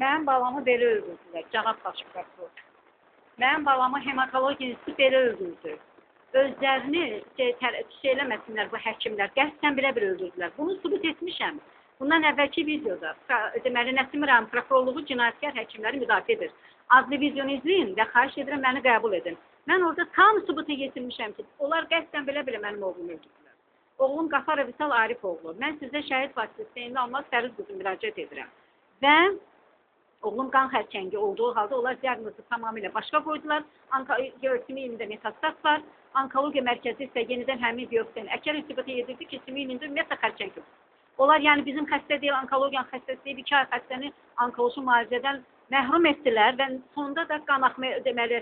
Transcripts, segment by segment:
Mənim balamı belə öldürdülər, cənab baş prokuror. Mənim balamı hematologiyası belə öldürdü. Özlərini eləməsinlər bu həkimlər, qəsdən belə öldürdülər. Bunu sübut etmişəm. Bundan əvvəlki videoda, deməli, Nəsim Rəhim prokurorluğu cinayətkar həkimləri müdafiə edir. Adlı videonu izləyin və xahiş edirəm, məni qəbul edin. Mən orada tam sübutu getirmişəm ki, onlar qəsdən belə mənim oğlumu öldürdülər. Oğlum Qafar Əbisal Arif oğlu. Mən sizə şəhid vasitəsində almaz Fəriz qızı müraciət edirəm. Və oğlum qan xərçəngi olduğu halda onlar diaqnozu tamamilə başqa qoydular. Sümük ilində metastaz var. Onkologiya mərkəzi isə yenidən həmin biopsiyanı əkər istifadə edirdi ki, sümük ilində ümumiyyətlə xərçəngi yoxdur. Onlar yəni bizim xəstə deyil, onkologiyanın xəstəsi deyil, 2 ay xəstəni onkoloji müalicədən məhrum etdilər və sonda da qan axma, deməli,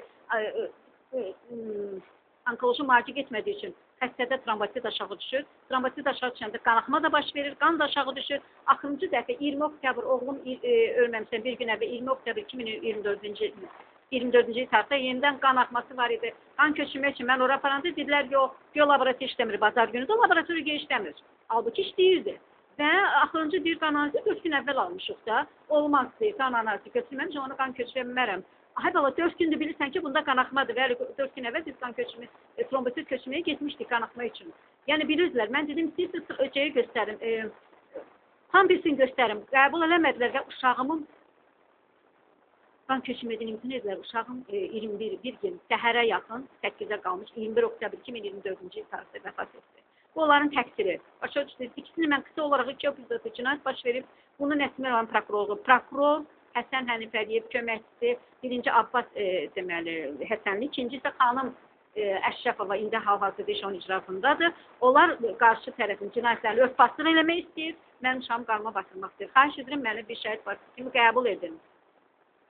onkoloji müalicə getmədiyi üçün xəstədə trombosit aşağı düşür. Trombosit aşağı düşəndə qan axma da baş verir, qan da aşağı düşür. Axırıncı dəfə 20 oktyabr, oğlum ölməmişsən bir gün əvvəl 20 oktyabr 2024-cü tarixdə yenidən qan axması var idi. Qan köçürmək üçün mən ora aparanda dedilər, yox, biolaboratoriya işləmir, bazar günü də laboratoriya işləmir. Halbuki işləyirdi. Və axırıncı bir qan analizi 4 gün əvvəl almışıq da, olmazdı, qan analizi götürməmiş, onu qan köçürə bilmərəm. Hay bala, 4 gündür bilirsən ki, bunda qan axmadır və 4 gün əvvəl biz qan köçürmə, trombosit köçürməyə getmişdik qan axma üçün. Yəni bilirdilər, mən dedim, siz öcəyi göstərim, tam bilsin göstərim, qəbul eləmədilər və uşağımın qan köçürmədən imtina edilər, uşağım 21 gün səhərə yaxın, 8-ə qalmış, 21 oktyabr 2024-cü tarixdə vəfat etdi. Bu onların təqsiri. Başa düşdünüz, ikisini mən qısa olaraq 2 epizodda cinayət baş verib, bunu Nəsim Rəhim prokurorluğu, prokuror Həsən Hənif Əliyev köməkçisi, birinci Abbas deməli Həsənli, ikinci isə xanım Əşrəfova indi hal-hazırda iş onun icrasındadır. Onlar qarşı tərəfin cinayətlərini örtbasdır eləmək istəyir, mən uşağımı qarma batırmaq istəyir. Xahiş edirəm, məni bir şəhid vasitəsi kimi qəbul edin.